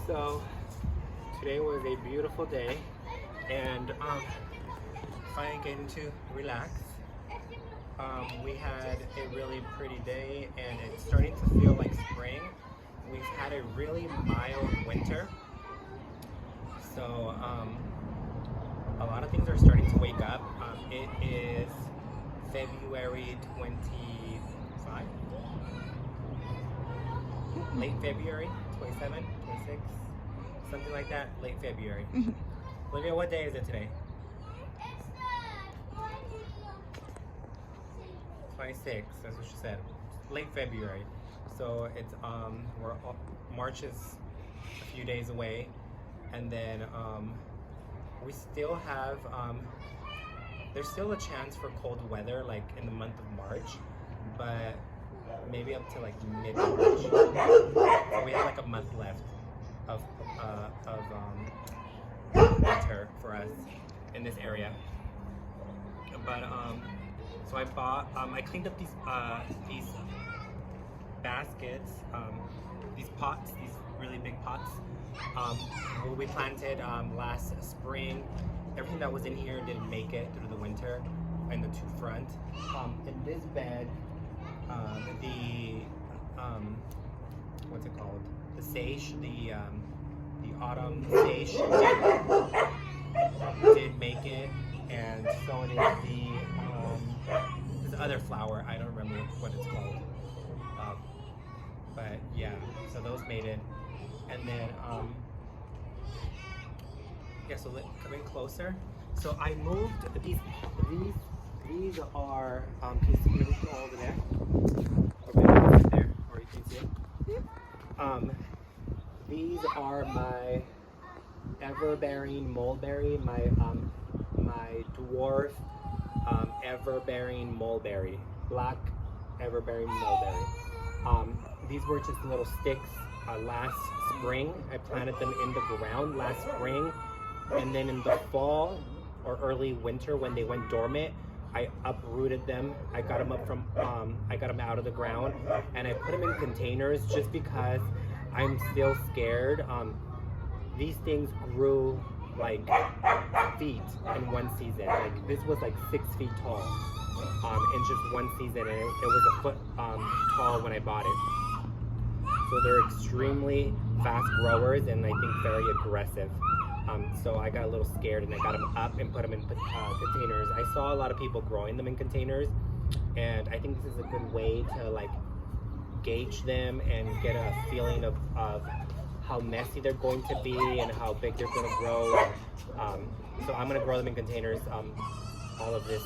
So today was a beautiful day, and finally getting to relax. We had a really pretty day, and it's starting to feel like spring. We've had a really mild winter, so a lot of things are starting to wake up. It is February 25, late February, 27, 26, something like that, late February. Olivia, what day is it today? 26, that's what she said. Late February. So it's March is a few days away, and then we still have there's still a chance for cold weather like in the month of March, but maybe up to like mid-March. So we have like a month left of winter for us in this area. But so I bought I cleaned up these baskets, these pots, these really big pots. We planted last spring. Everything that was in here didn't make it through the winter in the two front. In this bed, what's it called? The sage, the autumn sage did make it, and so did this other flower. I don't remember what it's called. But yeah, so those made it, and then yeah. So come in closer. So I moved these are can you see everything over there? Over there, or you can see it. These are my ever-bearing mulberry, my dwarf ever-bearing mulberry, black ever-bearing mulberry. These were just little sticks last spring. I planted them in the ground last spring, and then in the fall or early winter when they went dormant, I uprooted them. I got them up from I got them out of the ground, and I put them in containers just because I'm still scared. These things grew like feet in one season. Like this was like 6 feet tall in just one season, and it was a foot tall when I bought it. So they're extremely fast growers and I think very aggressive. So I got a little scared and I got them up and put them in containers. I saw a lot of people growing them in containers, and I think this is a good way to like gauge them and get a feeling of how messy they're going to be and how big they're going to grow. So I'm going to grow them in containers, all of this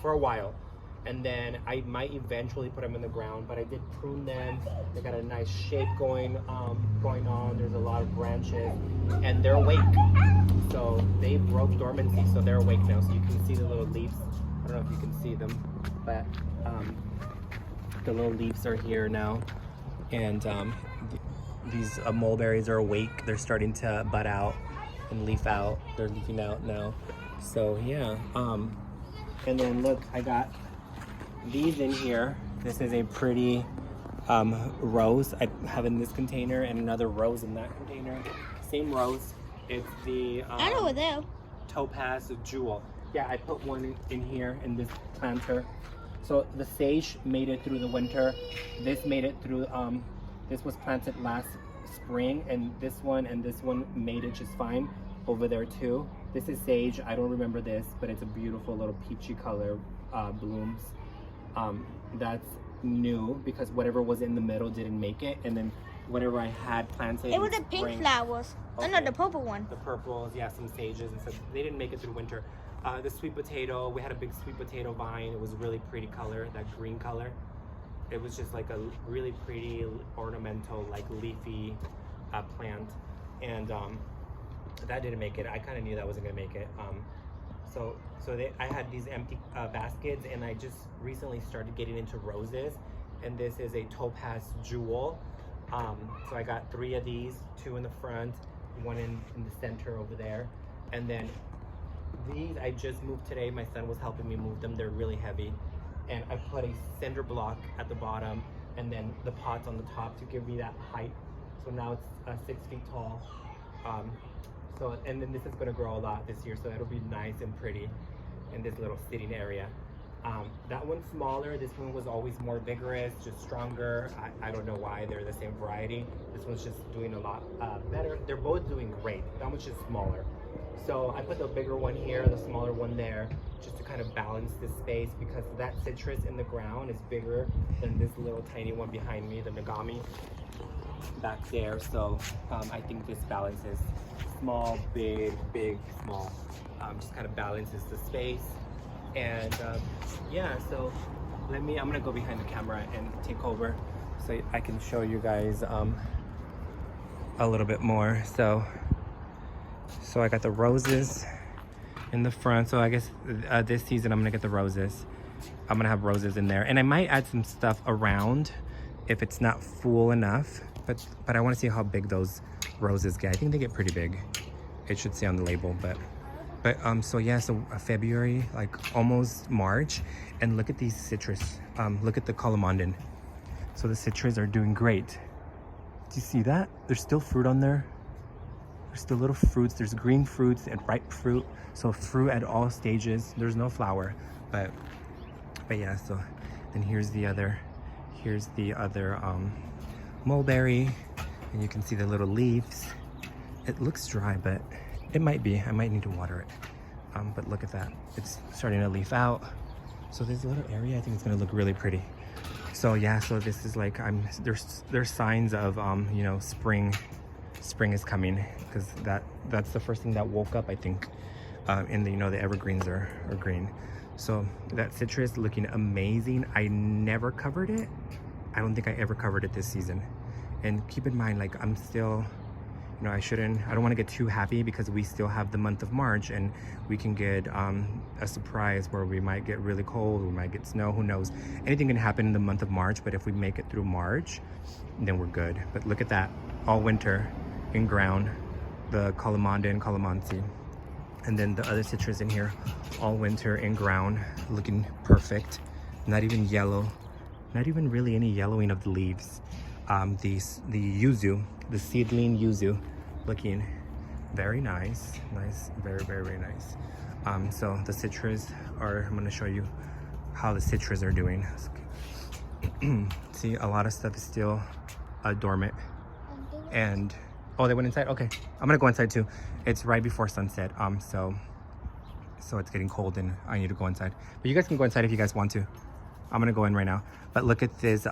for a while. And then I might eventually put them in the ground, but I did prune them. They got a nice shape going on. There's a lot of branches, and they're awake. So they broke dormancy, so they're awake now. So you can see the little leaves. I don't know if you can see them, but the little leaves are here now, and these mulberries are awake. They're starting to bud out and leaf out. They're leafing out now. So yeah. And then look, I got these in here. This is a pretty rose I have in this container, and another rose in that container. Same rose. It's the I know what they Topaz Jewel. Yeah, I put one in here in this planter. So the sage made it through the winter. This made it through. This was planted last spring, and this one made it just fine over there too. This is sage. I don't remember this, but it's a beautiful little peachy color blooms. That's new because whatever was in the middle didn't make it, and then whatever I had planted. It was the pink flowers. Okay. Oh no, the purple one. The purples, yeah, some sages and stuff. They didn't make it through winter. The sweet potato, we had a big sweet potato vine. It was a really pretty color, that green color. It was just like a really pretty ornamental, like leafy plant, and that didn't make it. I kind of knew that wasn't gonna make it. I had these empty baskets, and I just recently started getting into roses, and this is a Topaz Jewel. So I got 3 of these, 2 in the front, 1 in the center over there, and then these I just moved today. My son was helping me move them. They're really heavy, and I put a cinder block at the bottom, and then the pots on the top to give me that height. So now it's 6 feet tall. So, and then this is gonna grow a lot this year, so it'll be nice and pretty in this little sitting area. That one's smaller. This one was always more vigorous, just stronger. I don't know why they're the same variety. This one's just doing a lot better. They're both doing great. That one's just smaller. So I put the bigger one here, the smaller one there, just to kind of balance this space, because that citrus in the ground is bigger than this little tiny one behind me, the Nagami back there. So I think this balances small, big, big, small. Just kind of balances the space. And yeah, so I'm gonna go behind the camera and take over so I can show you guys a little bit more. So I got the roses in the front. So I guess this season I'm gonna get the roses. I'm gonna have roses in there, and I might add some stuff around if it's not full enough. But I want to see how big those roses get. I think they get pretty big. It should say on the label, but so yeah, so February, like almost March, and look at these citrus. Look at the Colomandan. So the citrus are doing great. Do you see that? There's still fruit on there. There's still little fruits. There's green fruits and ripe fruit. So fruit at all stages. There's no flower, but yeah. So then here's the other mulberry, and you can see the little leaves. It looks dry, but it might be. I might need to water it. But look at that. It's starting to leaf out. So this little area, I think it's gonna look really pretty. So yeah, so this is like, there's signs of you know, spring is coming, because that's the first thing that woke up, I think. And you know, the evergreens are green. So that citrus looking amazing. I never covered it. I don't think I ever covered it this season. And keep in mind, like, I'm still, you know, I don't want to get too happy, because we still have the month of March, and we can get a surprise where we might get really cold, we might get snow, who knows. Anything can happen in the month of March, but if we make it through March, then we're good. But look at that, all winter in ground, the Kalamanda and Calamansi. And then the other citrus in here, all winter in ground, looking perfect. Not even yellow, not even really any yellowing of the leaves. The yuzu, the seedling yuzu, looking very nice, very, very, very nice. So the citrus I'm gonna show you how the citrus are doing. See, a lot of stuff is still dormant. And oh, they went inside? Okay, I'm gonna go inside too. It's right before sunset, so it's getting cold and I need to go inside. But you guys can go inside if you guys want to. I'm gonna go in right now. But look at this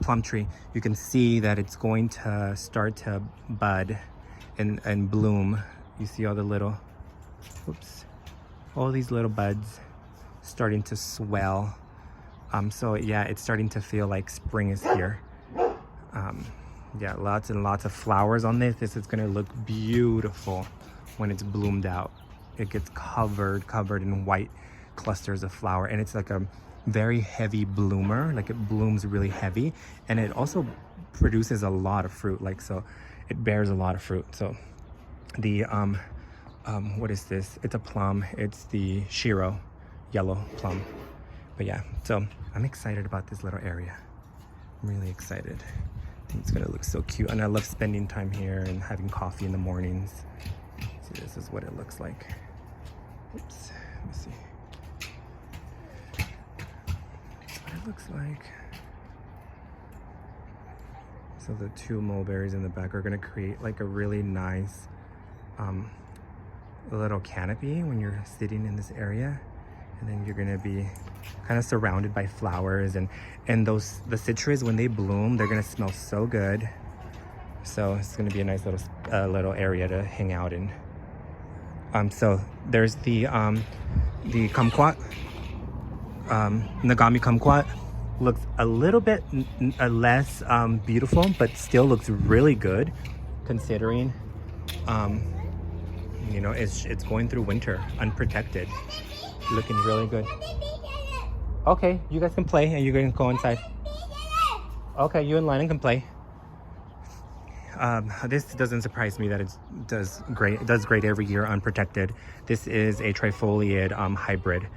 plum tree. You can see that it's going to start to bud and bloom. You see all the little, all these little buds starting to swell. So yeah, it's starting to feel like spring is here. Yeah, lots and lots of flowers on this. This is gonna look beautiful when it's bloomed out. It gets covered in white clusters of flower, and it's like a very heavy bloomer. Like, it blooms really heavy, and it also produces a lot of fruit. Like, so it bears a lot of fruit. So the what is this? It's a plum. It's the Shiro yellow plum. But yeah, so I'm excited about this little area. I'm really excited. I think it's gonna look so cute, and I love spending time here and having coffee in the mornings. See, this is what it looks like. Oops, let me see. That's what it looks like. So the two mulberries in the back are gonna create like a really nice little canopy when you're sitting in this area. And then you're gonna be kind of surrounded by flowers, and the citrus, when they bloom, they're gonna smell so good. So it's gonna be a nice little area to hang out in. So there's the kumquat, Nagami kumquat. Looks a little bit less beautiful, but still looks really good, considering you know, it's going through winter unprotected. Looking really good. Okay, you guys can play, and you can go inside. Okay, you and Lennon can play. This doesn't surprise me that it does great. It does great every year unprotected. This is a trifoliate hybrid.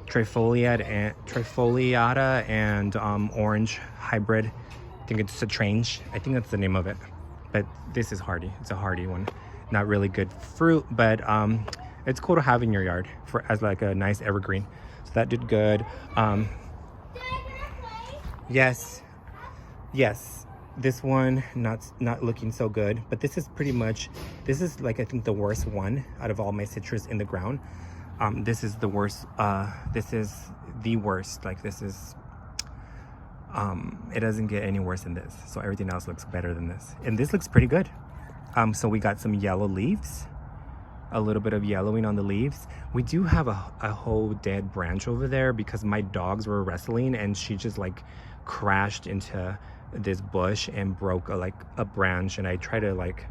Trifoliata and orange hybrid. I think it's a Strange. I think that's the name of it. but this is hardy. It's a hardy one. Not really good fruit, but it's cool to have in your yard as like a nice evergreen. So that did good. Yes. This one not looking so good, but this is pretty much, this is like I think the worst one out of all my citrus in the ground. This is the worst. This is the worst. Like this is, it doesn't get any worse than this. So everything else looks better than this, and this looks pretty good. So we got some yellow leaves, a little bit of yellowing on the leaves. We do have a whole dead branch over there because my dogs were wrestling and she just like crashed into this bush and broke a branch, and I tried to like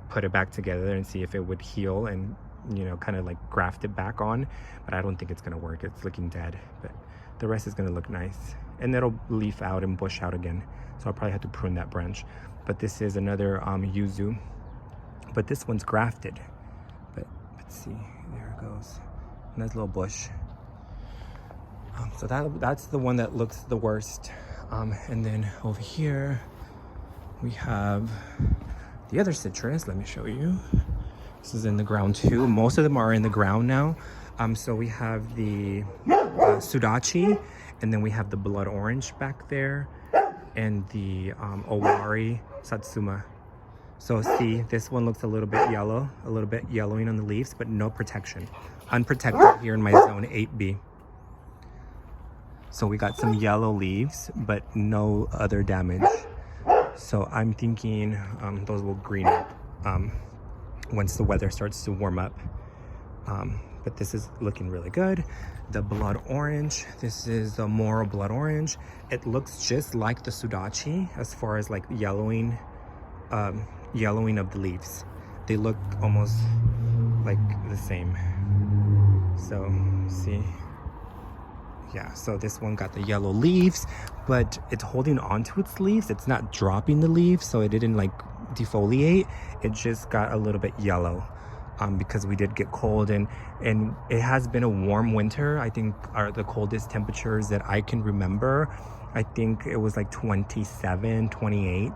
put it back together and see if it would heal and, you know, kind of like graft it back on, but I don't think it's gonna work. It's looking dead, but the rest is gonna look nice, and it'll leaf out and bush out again, so I'll probably have to prune that branch. But this is another yuzu, but this one's grafted. But let's see, there it goes, nice little bush. So that's the one that looks the worst. And then over here we have the other citrus. Let me show you. This is in the ground too. Most of them are in the ground now. So we have the Sudachi, and then we have the blood orange back there, and the Owari Satsuma. So see, this one looks a little bit yellow, a little bit yellowing on the leaves, but no protection. Unprotected here in my zone 8B. So we got some yellow leaves, but no other damage. So I'm thinking those will green up once the weather starts to warm up. But this is looking really good. The blood orange, this is the Moro blood orange. It looks just like the Sudachi as far as like yellowing of the leaves. They look almost like the same. So see. Yeah, so this one got the yellow leaves, but it's holding on to its leaves. It's not dropping the leaves, so it didn't like defoliate. It just got a little bit yellow because we did get cold, and it has been a warm winter. I think are the coldest temperatures that I can remember. I think it was like 27, 28,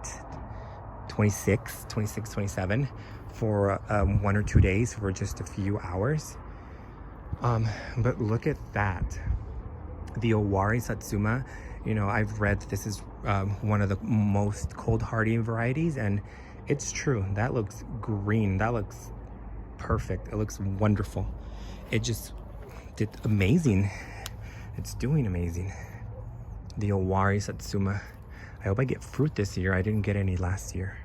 26, 27 for 1 or 2 days for just a few hours. But look at that. The Owari Satsuma, you know, I've read this is one of the most cold hardy varieties, and it's true. That looks green. That looks perfect. It looks wonderful. It just did amazing. It's doing amazing. The Owari Satsuma. I hope I get fruit this year. I didn't get any last year.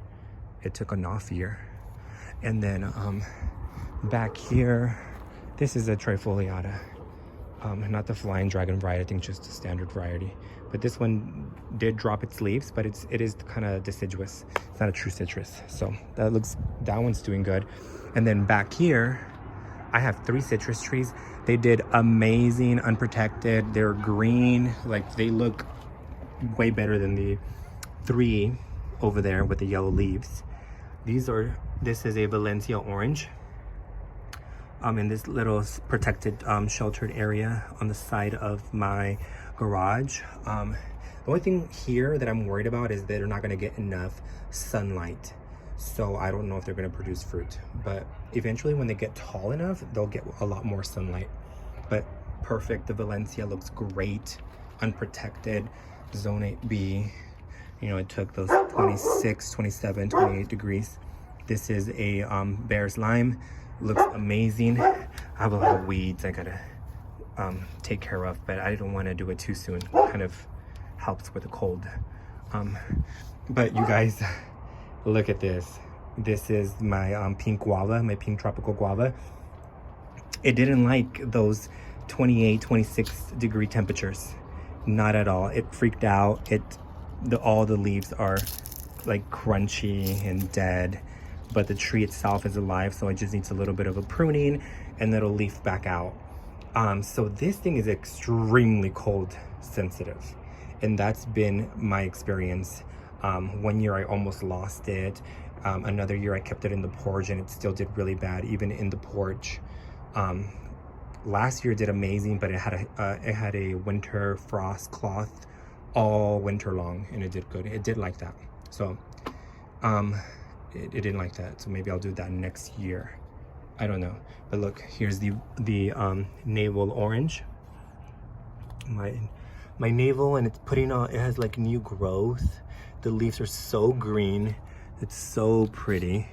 It took an off year. And then back here, this is a trifoliata. Not the flying dragon variety, I think just a standard variety. But this one did drop its leaves, but it is kind of deciduous. It's not a true citrus. So that one's doing good. And then back here, I have 3 citrus trees. They did amazing, unprotected. They're green, like they look way better than the 3 over there with the yellow leaves. This is a Valencia orange. In this little protected sheltered area on the side of my garage. The only thing here that I'm worried about is they're not going to get enough sunlight, so I don't know if they're going to produce fruit, but eventually when they get tall enough they'll get a lot more sunlight. But perfect. The Valencia looks great, unprotected, zone 8B. You know, it took those 26, 27, 28 degrees. This is a Bear's Lime. Looks amazing. I have a lot of weeds I gotta take care of, but I don't want to do it too soon. Kind of helps with the cold. But you guys, look at this. This is my pink guava, my pink tropical guava. It didn't like those 28, 26 degree temperatures. Not at all. It freaked out. All the leaves are like crunchy and dead. But the tree itself is alive, so it just needs a little bit of a pruning and it'll leaf back out. So this thing is extremely cold sensitive, and that's been my experience. 1 year I almost lost it. Another year I kept it in the porch and it still did really bad even in the porch. Last year it did amazing, but it had a winter frost cloth all winter long, and it did good. It did like that. So it didn't like that, so maybe I'll do that next year. I don't know. But look, here's the navel orange. My navel, and it's putting on, it has like new growth. The leaves are so green. It's so pretty.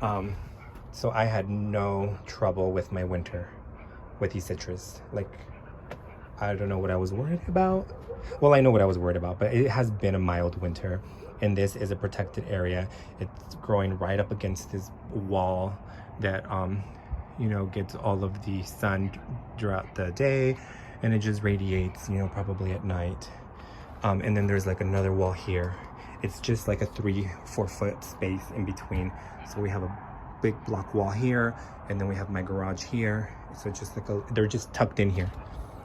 So I had no trouble with my winter with these citrus. Like, I don't know what I was worried about. Well, I know what I was worried about, but it has been a mild winter, and this is a protected area. It's growing right up against this wall that you know, gets all of the sun throughout the day, and it just radiates, you know, probably at night. And then there's like another wall here. It's just like a 3-4 foot space in between. So we have a big block wall here, and then we have my garage here. So just like they're just tucked in here.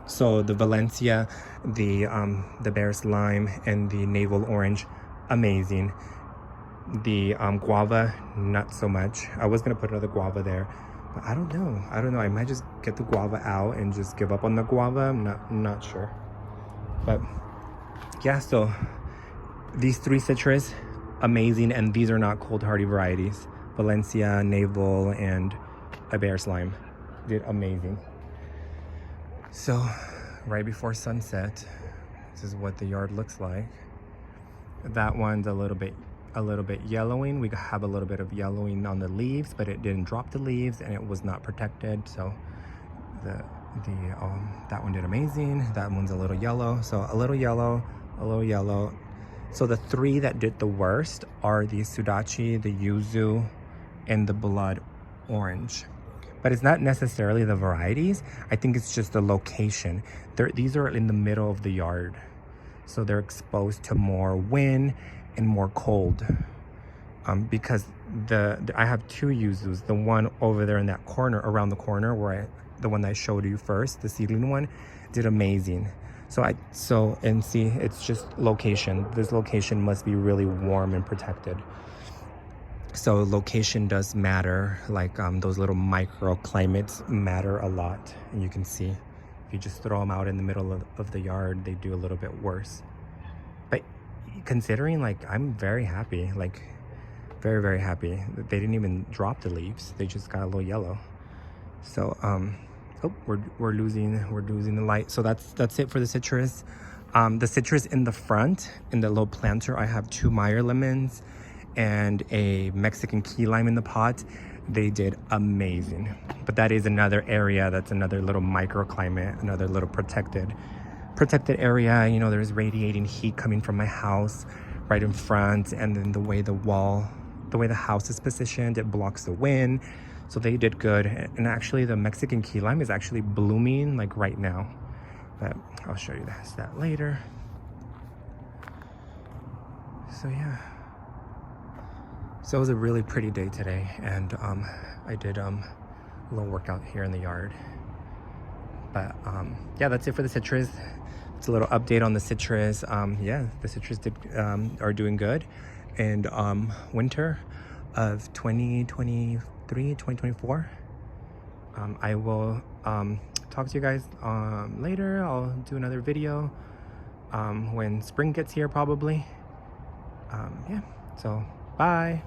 So the Valencia, the Bear's Lime, and the Navel Orange, amazing. The guava, not so much. I was gonna put another guava there, but I don't know. I might just get the guava out and just give up on the guava. I'm not sure. But yeah, so these 3 citrus, amazing, and these are not cold hardy varieties. Valencia, Navel, and a Bear's Lime did amazing. So right before sunset, this is what the yard looks like. That one's a little bit yellowing. We have a little bit of yellowing on the leaves, but it didn't drop the leaves, and it was not protected. So that one did amazing. That one's a little yellow. So a little yellow, a little yellow. So the 3 that did the worst are the Sudachi, the Yuzu, and the Blood Orange. But it's not necessarily the varieties. I think it's just the location. These are in the middle of the yard, so they're exposed to more wind and more cold. Because I have 2 Yuzus. The one over there in that corner, around the corner, the one that I showed you first, the seedling one, did amazing. And see, it's just location. This location must be really warm and protected. So location does matter. Like those little microclimates matter a lot. And you can see, if you just throw them out in the middle of the yard, they do a little bit worse. But considering, like, I'm very happy, like very, very happy. They didn't even drop the leaves. They just got a little yellow. So, oh, we're losing the light. So that's it for the citrus. The citrus in the front, in the little planter, I have 2 Meyer lemons and a Mexican key lime in the pot. They did amazing. But that is another area, that's another little microclimate, another little protected area. You know, there's radiating heat coming from my house right in front, and then the way the house is positioned, it blocks the wind. So they did good. And actually the Mexican key lime is actually blooming like right now, but I'll show you that later. So yeah, so it was a really pretty day today, and I did a little workout here in the yard. But yeah, that's it for the citrus. It's a little update on the citrus. Yeah, the citrus are doing good. And winter of 2023-2024, I will talk to you guys later. I'll do another video when spring gets here, probably. Yeah, so bye.